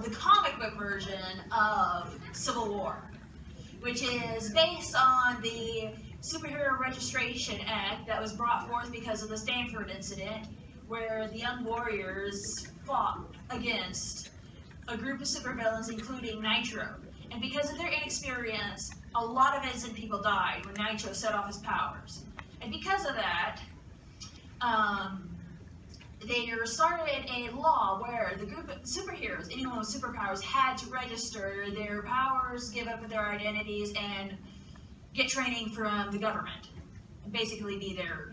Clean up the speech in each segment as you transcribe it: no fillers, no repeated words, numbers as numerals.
the comic book version of Civil War, which is based on the Superhero Registration Act that was brought forth because of the Stanford incident, where the Young Warriors fought against a group of supervillains, including Nitro. And because of their inexperience, a lot of innocent people died when Nitro set off his powers. And because of that, they started a law where the group of superheroes, anyone with superpowers, had to register their powers, give up their identities, and get training from the government. And basically be their,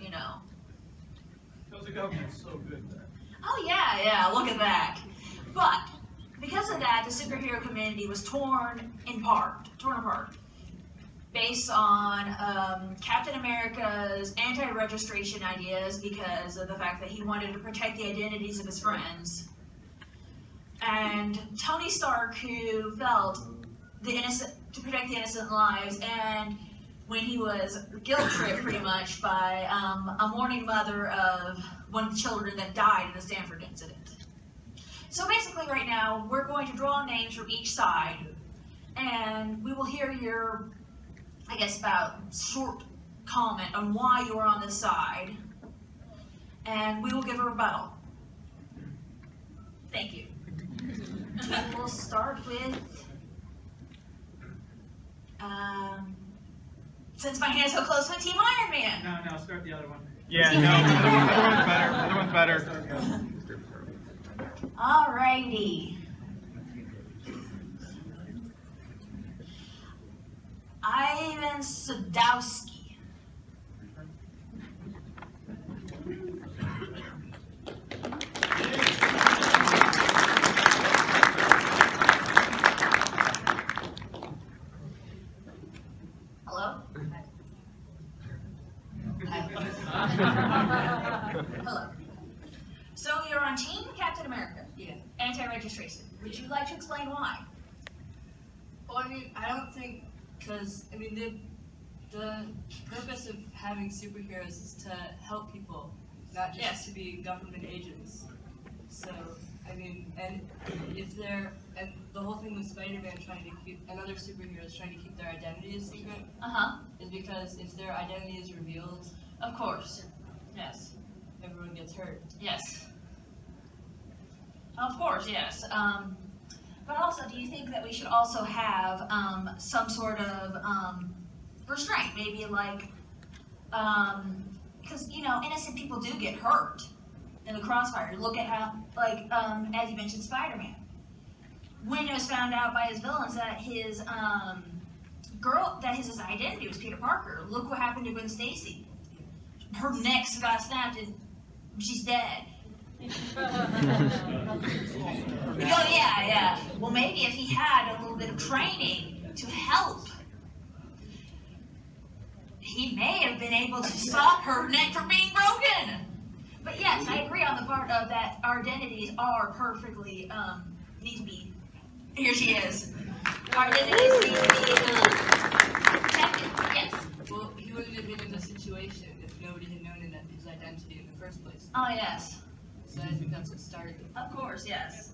Because the government's so good there. Oh yeah, look at that. But because of that, the superhero community was torn apart, based on Captain America's anti-registration ideas because of the fact that he wanted to protect the identities of his friends, and Tony Stark, who felt to protect the innocent lives, and when he was guilt-tripped pretty much by a mourning mother of one of the children that died in the Stanford incident. So basically right now, we're going to draw names from each side, and we will hear your, about short comment on why you are on this side, and we will give a rebuttal. Thank you. And we'll start with, since my hand's so close with Team Iron Man. No, start the other one. Yeah, no, other one's better. Alrighty. Ivan Sadowski. Hello? Hello. So you're on Team Captain America. Yeah. Anti-registration. Would you like to explain why? Well, I don't think, because, the purpose of having superheroes is to help people, not just to be government agents. So, and if they're, and the whole thing with Spider-Man trying to keep, and other superheroes trying to keep their identity a secret, is because if their identity is revealed, of course. Yes. everyone gets hurt. Yes. Of course, yes. But also, do you think that we should also have some sort of restraint? Maybe like, because, innocent people do get hurt in the crossfire. Look at how, like, as you mentioned, Spider-Man. When it was found out by his villains that his his identity was Peter Parker, look what happened to Gwen Stacy. Her neck got snapped and she's dead. Oh yeah. Well, maybe if he had a little bit of training to help, he may have been able to stop her neck from being broken. But yes, I agree on the part of that our identities are perfectly, need to be, here she is. Our identities need to be protected, yes. Well, he wouldn't have been in this situation if nobody had known his identity in the first place. Oh yes. So I think that's what started it. Of course, yes.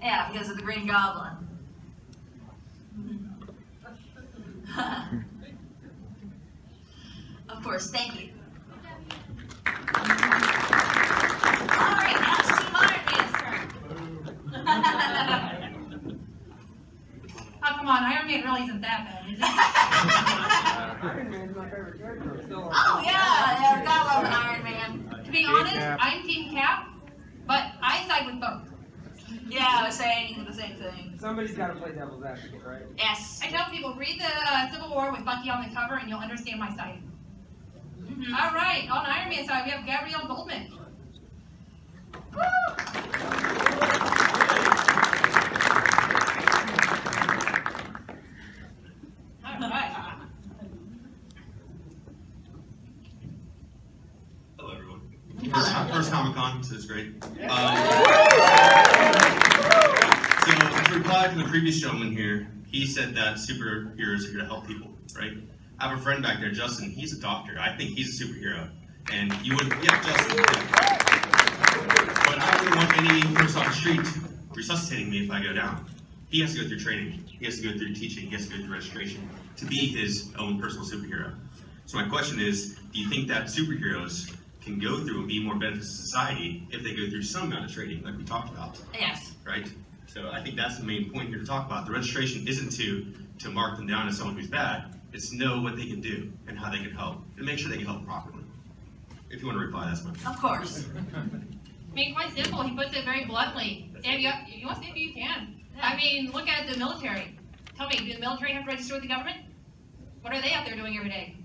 Yeah, because of the Green Goblin. Of course, thank you. Alright, now it's Team Iron Man's turn. Oh, come on, Iron Man really isn't that bad, is it? Iron Man's my favorite character. Oh yeah, gotta love an Iron Man. To be honest, I'm Team Cap, but I side with both. Yeah, I was saying the same thing. Somebody's got to play devil's advocate, right? Yes. I tell people, read the Civil War with Bucky on the cover and you'll understand my side. Mm-hmm. All right, on Iron Man side, we have Gabrielle Goldman. All right. Hello, everyone. First Comic-Con, so it's great. So, to reply to the previous gentleman here, he said that superheroes are here to help people, right? I have a friend back there, Justin. He's a doctor. I think he's a superhero. And you would, yeah, Justin. Yeah. But I wouldn't want any person off the street resuscitating me if I go down. He has to go through training. He has to go through teaching. He has to go through registration to be his own personal superhero. So my question is, do you think that superheroes can go through and be more benefits to society if they go through some amount of training, like we talked about, Yes. right? So I think that's the main point here to talk about. The registration isn't to mark them down as someone who's bad. It's to know what they can do and how they can help, and make sure they can help properly. If you want to reply, that's my point. Of course. I mean, quite simple. He puts it very bluntly. If you want to say it, you can. I mean, look at the military. Tell me, do the military have to register with the government? What are they out there doing every day?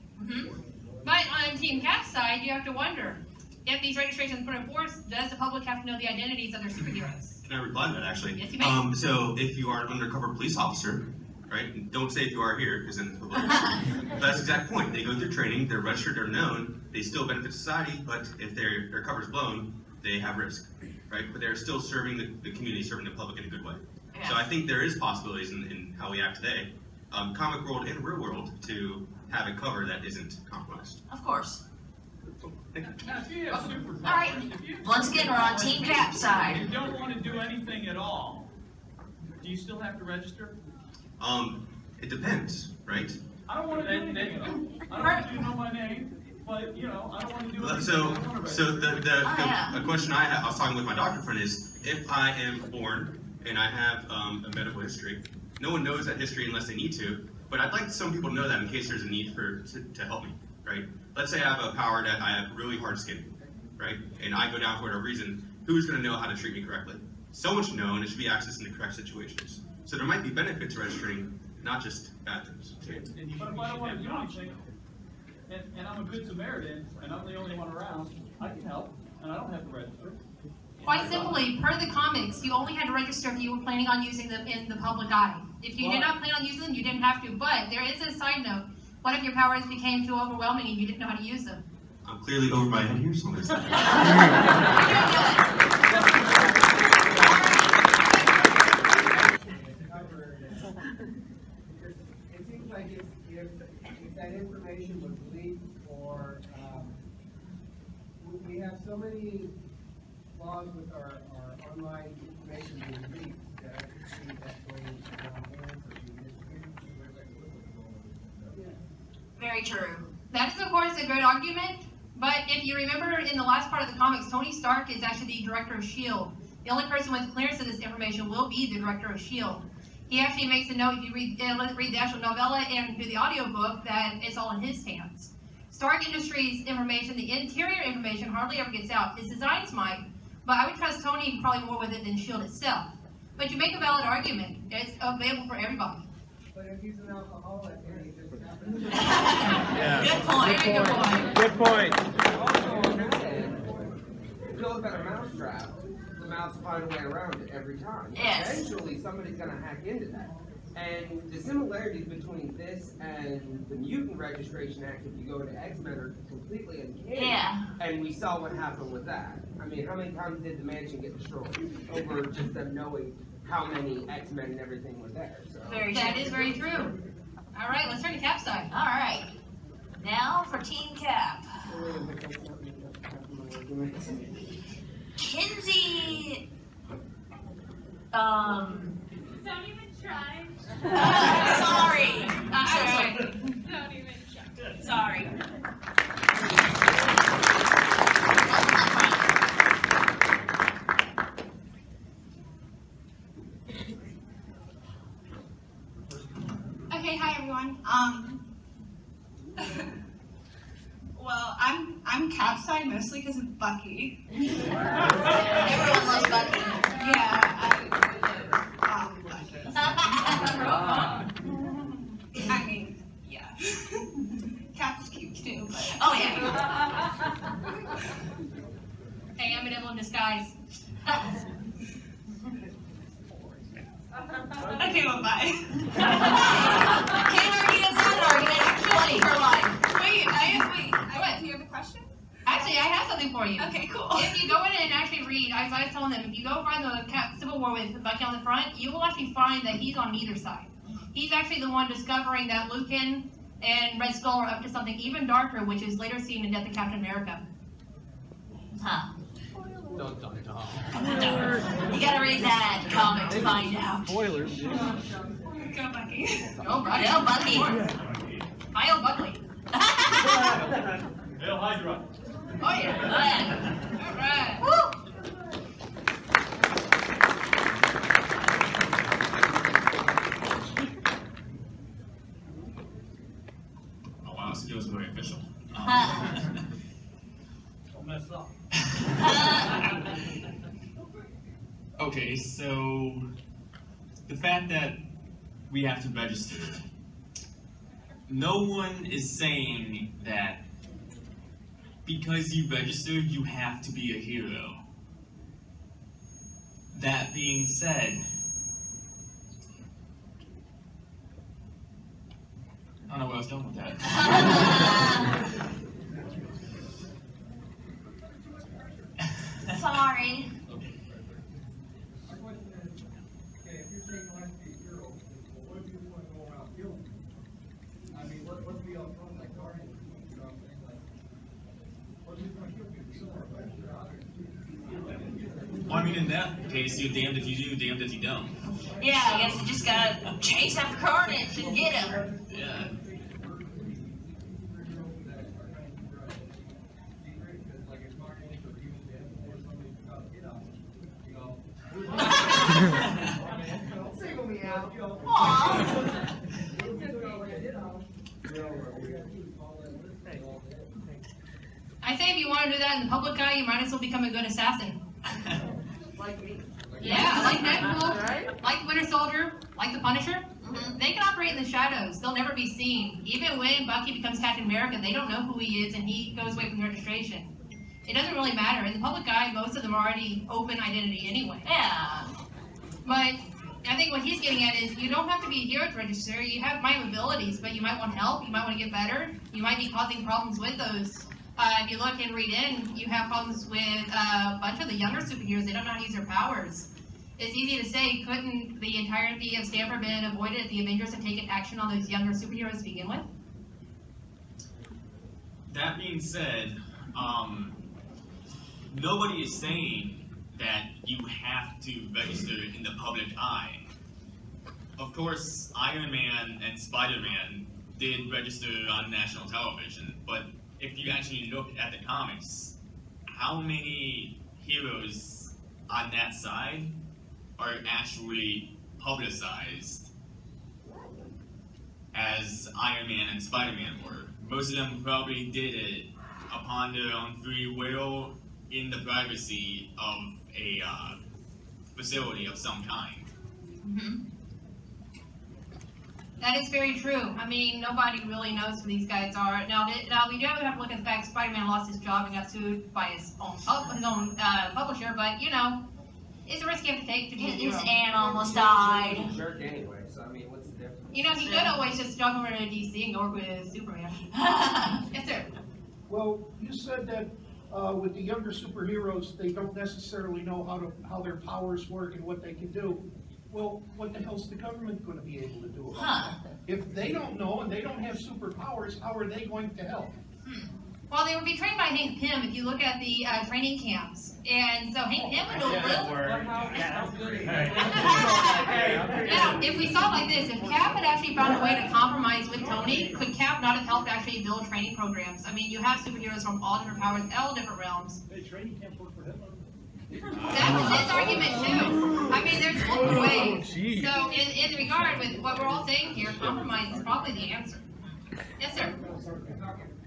But on Team Cap's side, you have to wonder, if these registrations put in force, does the public have to know the identities of their superheroes? Can I reply to that, actually? Yes, you may. So if you are an undercover police officer, right, don't say if you are here, because then it's public. But that's the exact point. They go through training, they're registered, they're known, they still benefit society, but if their cover's blown, they have risk, right? But they're still serving the community, serving the public in a good way. Yes. So I think there is possibilities in how we act today, comic world and real world, to have a cover that isn't compromised. Of course. Thank you. Now, if you have superpowers, All right. if you have Once again, we're on Team Cap's side. and you don't want to do anything at all, do you still have to register? It depends, right? I don't want to do anything at all. I don't want you to know my name, but, you know, I don't want to do anything. So, I don't wanna so register. yeah. the question I was talking with my doctor friend is, if I am born and I have a medical history, no one knows that history unless they need to, but I'd like some people to know that in case there's a need to help me, right? Let's say I have a power that I have really hard skin, right? And I go down for whatever reason, who's gonna know how to treat me correctly? Someone should know, and it should be accessed in the correct situations. So there might be benefit to registering, not just bad things. But if I don't want to do anything, and I'm a good Samaritan, and I'm the only one around, I can help, and I don't have to register. Quite simply, per the comics, you only had to register if you were planning on using them in the public eye. If you did not plan on using them, you didn't have to. But there is a side note. What if your powers became too overwhelming and you didn't know how to use them? I'm clearly over my head here, so I'm gonna stop. It seems like if that information was leaked or, we have so many laws with our online information being leaked that I could see that going down there for the Very true. That is, of course, a good argument. But if you remember in the last part of the comics, Tony Stark is actually the director of S.H.I.E.L.D. The only person with clearance of this information will be the director of S.H.I.E.L.D. He actually makes a note, if you read the actual novella and do the audiobook, that it's all in his hands. Stark Industries information, the interior information, hardly ever gets out. His designs might, but I would trust Tony probably more with it than S.H.I.E.L.D. itself. But you make a valid argument. It's available for everybody. But if he's an alcoholic and he just happens Good point. Very good point. Good point. Also understand, if you look at a mousetrap, the mouse find a way around it every time. Yes. Eventually, somebody's gonna hack into that. And the similarities between this and the Mutant Registration Act, if you go to X-Men, are completely uncanny. Yeah. And we saw what happened with that. I mean, how many times did the mansion get destroyed over just them knowing how many X-Men and everything were there? So. Very That true. is very true. All right, let's turn to Cap's side. All right. Now for Team Cap. Kinsey. Don't even try. Sorry. I'm so sorry. Don't even try. Sorry. Okay, hi everyone. Well, I'm Cap's side mostly because of Bucky. Everyone loves Bucky. Yeah, I mean, yeah. Cap's cute too, but. Oh yeah. Hey, I'm an emblem disguise. Okay, well, bye. Can't argue against that argument. Killing for life. Wait, do you have a question? Actually, I have something for you. Okay, cool. If you go in and actually read, as I was telling them, if you go find the Civil War with Bucky on the front, you will actually find that he's on neither side. He's actually the one discovering that Lucan and Red Skull are up to something even darker, which is later seen in Death of Captain America. Huh. Dun, dun, dun. You gotta read that comic to find out. Spoilers. Go Bucky. Go Bucky. Go Bucky. Hi, Buckley. Hail Hydra. Oh yeah. All right. Woo! Oh wow, this feels very official. Don't mess up. Okay, so the fact that we have to register, no one is saying that because you registered, you have to be a hero. That being said, I don't know where I was going with that. Sorry. My question is, okay, if you're saying you have to be a hero, well, what if you just want to go around killing? I mean, what's the alternative, like Guardian, you know what I'm saying, like, what if you just want to kill people, you don't want to Well, I mean, in that case, you're damned if you do, damned if you don't. Yeah, I guess you just gotta chase after Carnage and get him. Yeah. Single me out. Aww. I say if you want to do that in the public eye, you might as well become a good assassin. Like me. Yeah, like Deadpool, like the Winter Soldier, like the Punisher. They can operate in the shadows. They'll never be seen. Even when Bucky becomes Captain America, they don't know who he is and he goes away from the registration. It doesn't really matter. In the public eye, most of them are already open identity anyway. Yeah. But I think what he's getting at is you don't have to be a hero to register. You might have abilities, but you might want help. You might want to get better. You might be causing problems with those. If you look and read in, you have problems with a bunch of the younger superheroes. They don't know how to use their powers. It's easy to say, couldn't the entirety of Stanford been avoided if the Avengers had taken action on those younger superheroes to begin with? That being said, nobody is saying that you have to register in the public eye. Of course, Iron Man and Spider-Man did register on national television, but if you actually look at the comics, how many heroes on that side are actually publicized as Iron Man and Spider-Man were? Most of them probably did it upon their own free will in the privacy of a facility of some kind. That is very true. I mean, nobody really knows who these guys are. Now we do have to look at the fact Spider-Man lost his job and got sued by his own publisher, but you know, it's a risk you have to take to be a hero. His aunt almost died. Jerk anyway, so I mean, what's the difference? You know, he could always just jump over to DC and go work with Superman. Yes, sir. Well, you said that with the younger superheroes, they don't necessarily know how their powers work and what they can do. Well, what the hell's the government going to be able to do about that? If they don't know and they don't have superpowers, how are they going to help? Well, they would be trained by Hank Pym if you look at the training camps. And so Hank Pym would know a little. Now, if we saw it like this, if Cap had actually found a way to compromise with Tony, could Cap not have helped actually build training programs? I mean, you have superheroes from all different powers, all different realms. Hey, training camp work for Hitler. That was his argument too. I mean, there's multiple ways. So, in regard with what we're all saying here, compromise is probably the answer. Yes, sir.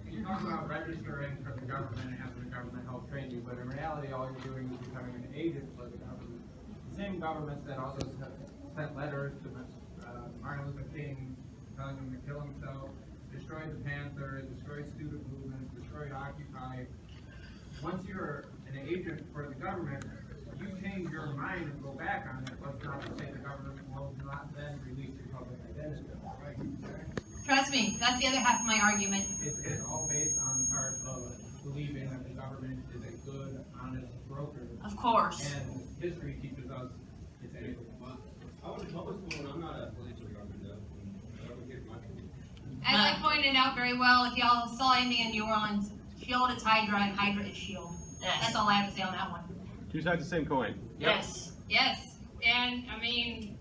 You talk about registering for the government and having the government help train you, but in reality, all you're doing is becoming an agent for the government. The same governments that also sent letters to Martin Luther King telling him to kill himself, destroyed the Panthers, destroyed student movements, destroyed Occupy. Once you're an agent for the government, you change your mind and go back on it. What's not to say the government will not then release your public identity, right? Trust me, that's the other half of my argument. It's all based on part of believing that the government is a good, honest broker. Of course. And history teaches us it's anything but. I was one. I'm not a political government though. I would get my As I pointed out very well, if y'all saw anything in New Orleans, SHIELD is Hydra and Hydra is SHIELD. Yes. That's all I have to say on that one. Two sides of the same coin. Yes. Yes, and I mean,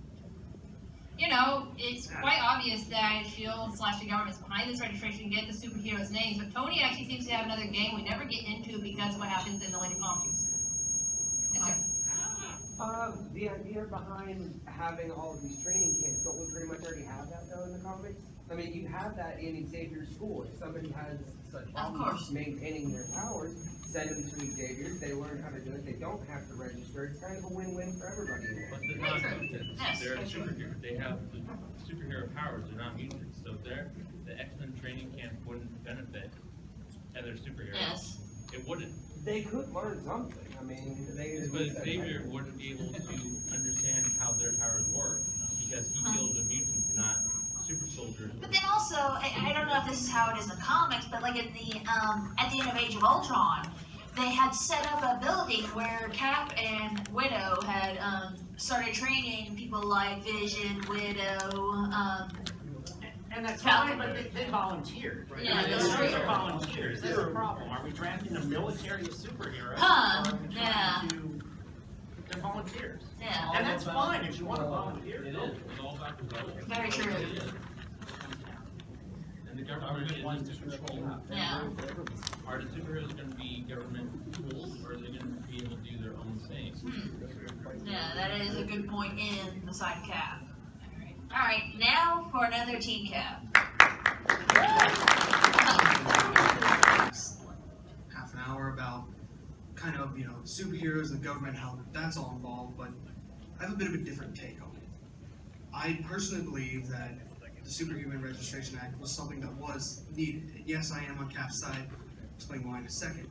you know, it's quite obvious that S.H.I.E.L.D. / the government's behind this registration to get the superheroes' names, but Tony actually seems to have another game we never get into because of what happens in the later comics. Yes, sir. The idea behind having all of these training camps, don't we pretty much already have that though in the comics? I mean, you have that in Xavier's school. If somebody has such problems maintaining their powers, send them to Xavier's, they learn how to do it, they don't have to register, it's kind of a win-win for everybody. But they're not mutants, they're superheroes, they have the superhero powers, they're not mutants, so the X-Men training camp wouldn't benefit, and they're superheroes. Yes. It wouldn't. They could learn something, I mean, But Xavier wouldn't be able to understand how their powers work, because he deals with mutants, not super soldiers. But then also, I don't know if this is how it is in the comics, but like at the end of Age of Ultron, they had set up a building where Cap and Widow had started training people like Vision, Widow, and that's fine, but they volunteered, right? Yeah, I mean, that's those true. are volunteers. That's the problem. Are we drafting a military of superheroes? Huh, Or are we trying to? They're volunteers. Yeah. And that's fine if you want to volunteer. It is, it's all about development. Very true. It is. And the government wants to control. Yeah. Are the superheroes going to be government tools, or are they going to be able to do their own thing? Yeah, that is a good point in the side Cap. Alright, now for another team Cap. Half an hour about kind of, superheroes and the government, how that's all involved, but I have a bit of a different take on it. I personally believe that the Superhuman Registration Act was something that was needed. And yes, I am on Cap's side. I'll explain why in a second.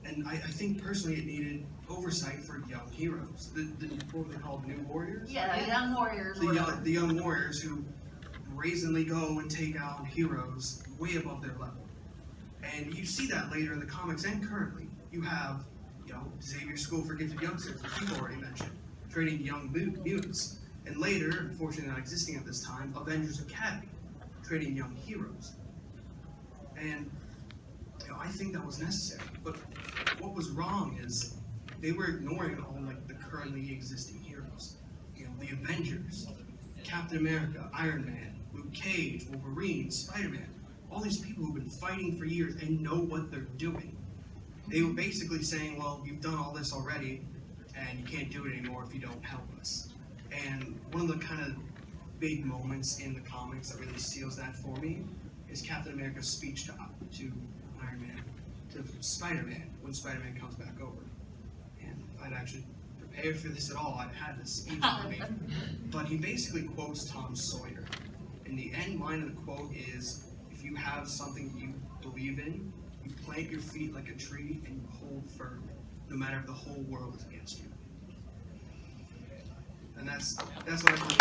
And I think personally it needed oversight for young heroes. What were they called? New warriors? Yeah, the young warriors. The young warriors who brazenly go and take out heroes way above their level. And you see that later in the comics and currently. You have, Xavier School for Gifted Youngsters, which you've already mentioned, training young mutants. And later, unfortunately not existing at this time, Avengers Academy, training young heroes. And I think that was necessary. But what was wrong is they were ignoring all the currently existing heroes. The Avengers, Captain America, Iron Man, Luke Cage, Wolverine, Spider-Man, all these people who've been fighting for years and know what they're doing. They were basically saying, well, you've done all this already, and you can't do it anymore if you don't help us. And one of the kind of big moments in the comics that really seals that for me is Captain America's speech to Iron Man, to Spider-Man, when Spider-Man comes back over. And I'd actually prepared for this at all, I'd had this speech for me. But he basically quotes Tom Sawyer. And the end line of the quote is, if you have something you believe in, you plant your feet like a tree and you hold firm, no matter if the whole world is against you. And that's what I believe.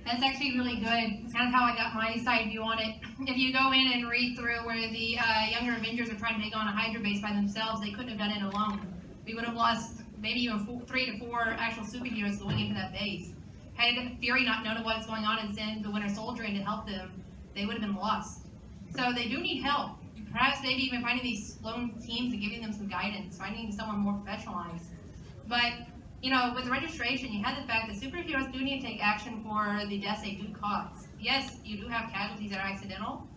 That's actually really good. It's kind of how I got my side view on it. If you go in and read through where the younger Avengers are trying to take on a Hydra base by themselves, they couldn't have done it alone. We would have lost maybe even 3 to 4 actual superheroes going into that base. Had Fury not known what's going on and sent the Winter Soldier in to help them, they would have been lost. So they do need help. Perhaps maybe even finding these lone teams and giving them some guidance, finding someone more professionalized. But with the registration, you had the fact that superheroes do need to take action for the deaths they do cause. Yes, you do have casualties that are accidental,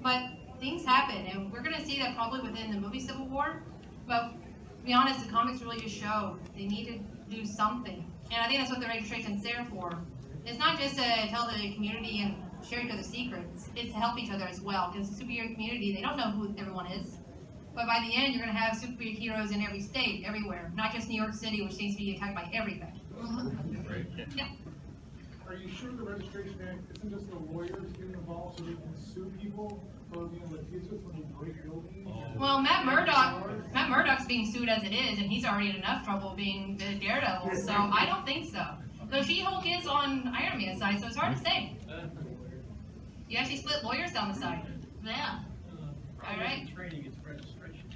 but things happen, and we're going to see that probably within the movie Civil War. But to be honest, the comics really just show they need to do something. And I think that's what the registration's there for. It's not just to tell the community and share each other's secrets, it's to help each other as well. Because the superhero community, they don't know who everyone is. But by the end, you're going to have superheroes in every state, everywhere. Not just New York City, which seems to be attacked by everything. Right. Yeah. Are you sure the Registration Act isn't just the lawyers getting involved so they can sue people for litigious when they break buildings? Well, Matt Murdock's being sued as it is, and he's already in enough trouble being the Daredevil, so I don't think so. Though She-Hulk is on Iron Man's side, so it's hard to say. You actually split lawyers down the side. Yeah. All right. Training is registration.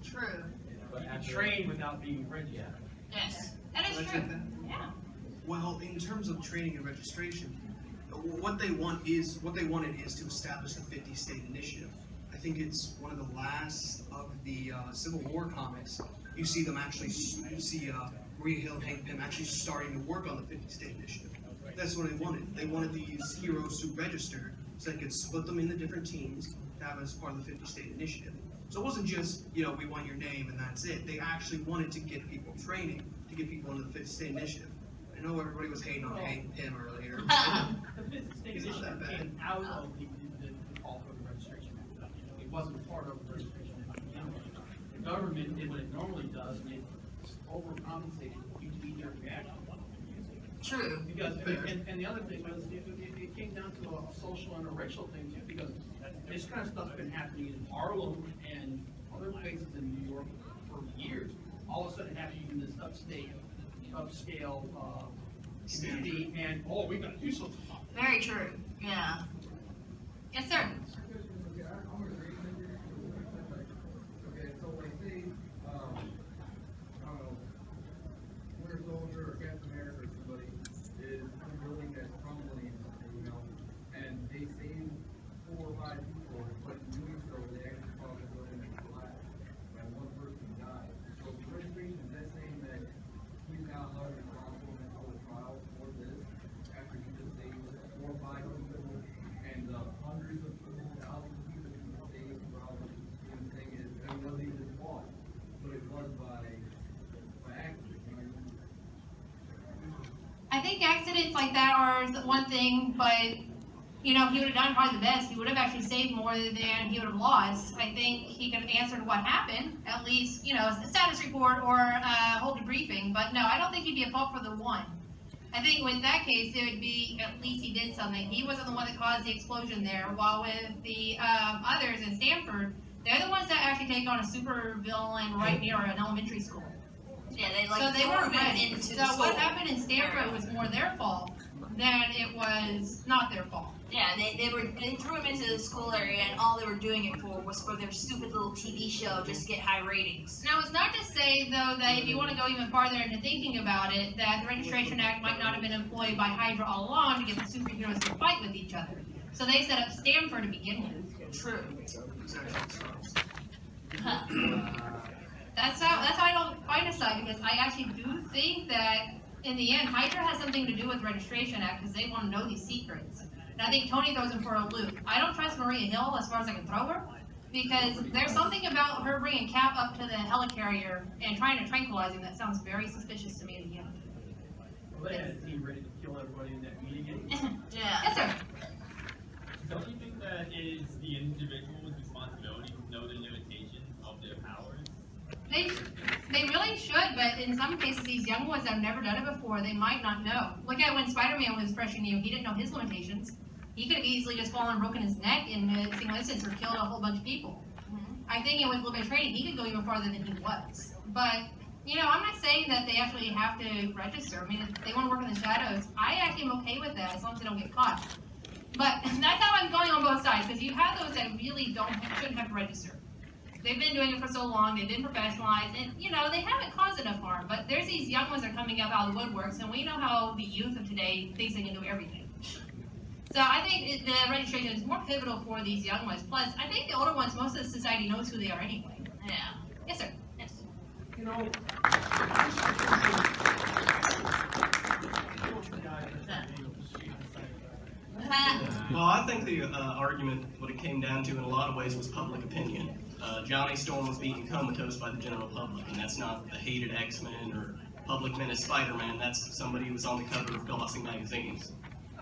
True. But you train without being registered. Yes. That is Can I true. take that? Yeah. Well, in terms of training and registration, what they wanted is to establish the 50 state initiative. I think it's one of the last of the Civil War comics. You see them actually, you see Maria Hill and Hank Pym actually starting to work on the 50 state initiative. That's what they wanted. They wanted these heroes to register so they could split them into different teams to have as part of the 50 state initiative. So it wasn't just, we want your name and that's it. They actually wanted to get people training, to get people into the 50 state initiative. I know everybody was hating on Hank Pym earlier. The 50 state It's not that initiative bad. came out of the call for the registration act. It wasn't part of the registration act. The government did what it normally does, and it overcompensated you to your reaction. True. Because, and the other thing was, it came down to a social and a racial thing too, because this kind of stuff's been happening in Harlem and other places in New York for years. All of a sudden happening in this upscale community, and we gotta do something. Very true. Yeah. Yes, sir. Okay, so like say, I don't know, Winter Soldier or Captain America or somebody is in a building that's crumbling, and they save 4 or 5 people, but in doing so, they actually cause the building to collapse, and 1 person dies. So the registration, is that saying that he's now held responsible in the trial for this, after he just saved 4 or 5 people, and hundreds of people, thousands of people he saved throughout the thing is, and it wasn't even his fault, but it was by accident, I think accidents like that are one thing, but he would have done probably the best. He would have actually saved more than he would have lost. I think he could have answered what happened, at least, a status report or hold a debriefing. But no, I don't think he'd be at fault for the one. I think with that case, it would be at least he did something. He wasn't the one that caused the explosion there. While with the others in Stanford, they're the ones that actually take on a super villain right near an elementary school. Yeah, they So they weren't ready. into So the school. what happened in Stanford was more their fault than it was not their fault. Yeah, they threw him into the school area, and all they were doing it for was for their stupid little TV show just to get high ratings. Now, it's not to say, though, that if you want to go even farther into thinking about it, that the Registration Act might not have been employed by Hydra all along to get the superheroes to fight with each other. So they set up Stanford to begin with. True. That's how I don't find a side, because I actually do think that in the end, Hydra has something to do with the Registration Act because they want to know these secrets. And I think Tony throws him for a loop. I don't trust Maria Hill as far as I can throw her, because there's something about her bringing Cap up to the helicarrier and trying to tranquilize him that sounds very suspicious to me to begin with. Well, they had a team ready to kill everybody in that meeting. Yeah. Yes, sir. Don't you think that it is the individual's responsibility to know the limitations of their powers? They really should, but in some cases, these young ones that have never done it before, they might not know. Look at when Spider-Man was fresh and new, he didn't know his limitations. He could have easily just fallen and broken his neck in a single instance or killed a whole bunch of people. I think with a little bit of training, he could go even farther than he was. But, I'm not saying that they actually have to register. I mean, if they want to work in the shadows, I actually am okay with that as long as they don't get caught. But that's how I'm going on both sides, because you have those that really shouldn't have to register. They've been doing it for so long, they've been professionalized, and, they haven't caused enough harm. But there's these young ones that are coming up out of the woodworks, and we know how the youth of today thinks they can do everything. So I think the registration is more pivotal for these young ones. Plus, I think the older ones, most of the society knows who they are anyway. Yeah. Yes, sir. Yes. Well, I think the argument, what it came down to in a lot of ways, was public opinion. Johnny Storm was beaten comatose by the general public, and that's not the hated X-Men or public menace Spider-Man. That's somebody who was on the cover of glossy magazines.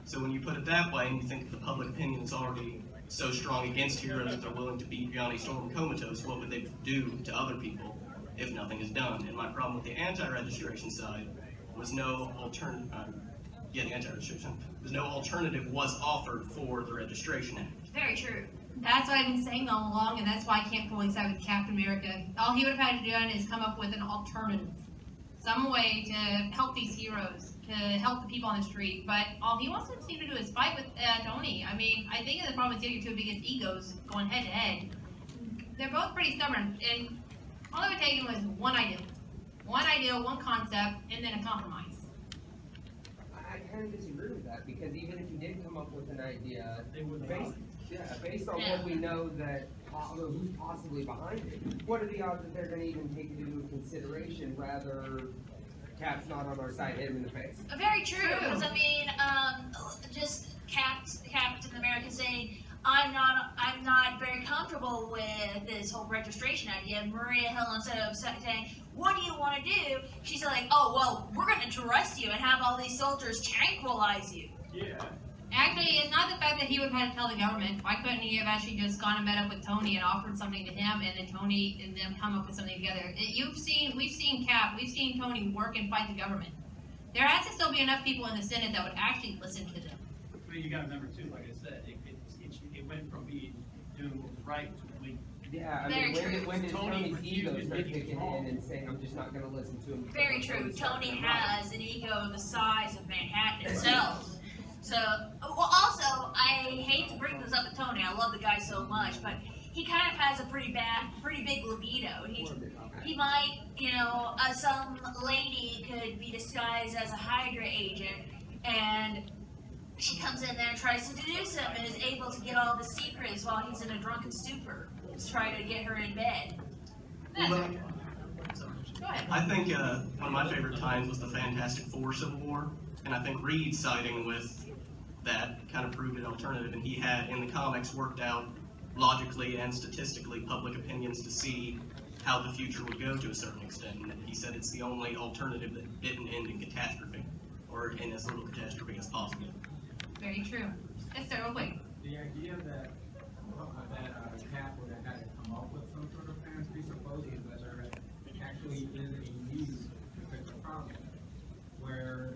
So when you put it that way, and you think that the public opinion is already so strong against heroes that they're willing to beat Johnny Storm comatose, what would they do to other people if nothing is done? And my problem with the anti-registration side was no alternative. The anti-registration. There's no alternative was offered for the Registration Act. Very true. That's what I've been saying all along, and that's why I can't fully side with Captain America. All he would have had to do is come up with an alternative. Some way to help these heroes, to help the people on the street. But all he wants to seem to do is fight with Tony. I mean, I think the problem is your two biggest egos going head to head. They're both pretty stubborn, and all they would take was one idea, one concept, and then a compromise. I kind of disagree with that, because even if you did come up with an idea, They wouldn't based on what we know that, who's possibly behind it, what are the odds that they're gonna even take it into consideration, rather Cap's not on our side, hit him in the face? Very true, because I mean, just Captain America saying, I'm not very comfortable with this whole registration idea. Maria Hill, instead of saying, what do you want to do? She's like, oh, well, we're going to arrest you and have all these soldiers tranquilize you. Yeah. Actually, it's not the fact that he would have had to tell the government. Why couldn't he have actually just gone and met up with Tony and offered something to him, and then Tony and them come up with something together? We've seen Cap, we've seen Tony work and fight the government. There has to still be enough people in the Senate that would actually listen to them. I mean, you gotta remember too, like I said, it went from doing what was right to doing. Yeah, I Very mean, when did Tony Tony's refused ego to start admit he was kicking wrong. in and saying, I'm just not gonna listen to him? because Very I'm true. Tony's talking Tony about it." has an ego the size of Manhattan itself. So, well, also, I hate to bring this up with Tony. I love the guy so much, but he kind of has a pretty big libido. He might, some lady could be disguised as a Hydra agent, and she comes in there and tries to seduce him, and is able to get all the secrets while he's in a drunken stupor to try to get her in bed. That's Well, Go ahead. I think one of my favorite times was the Fantastic Four Civil War, and I think Reed siding with that kind of proved an alternative, and he had, in the comics, worked out logically and statistically public opinions to see how the future would go to a certain extent, and he said it's the only alternative that didn't end in catastrophe, or in as little catastrophe as possible. Very true. Yes, sir, wait. The idea that Cap would have had to come up with some sort of plan presupposes that there actually is a need to fix a problem. Where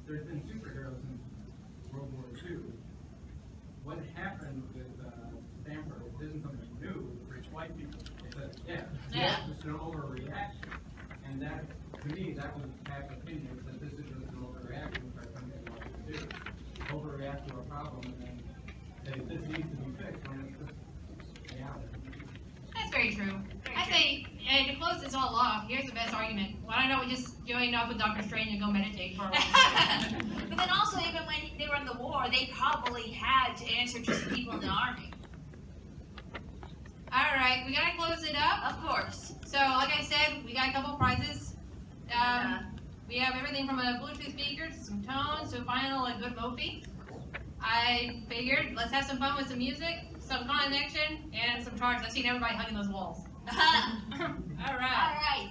there's been superheroes since World War II. What happened with Stanford isn't something new. Rich white people. Yeah. It's an overreaction. And that, to me, that was Cap's opinion, that this is just an overreaction for something they want to do. Overreact to a problem and then say this needs to be fixed when it's just reality. That's very true. I say, to close this all off, here's the best argument. Why don't we just join up with Dr. Strange and go meditate for a while? But then also, even when they were in the war, they probably had to answer to some people in the army. All right, we gotta close it up. Of course. So, like I said, we got a couple prizes. We have everything from a Bluetooth speaker to some tones to a final a good Mophie. I figured let's have some fun with some music, some connection, and some charge. I've seen everybody hugging those walls. All right.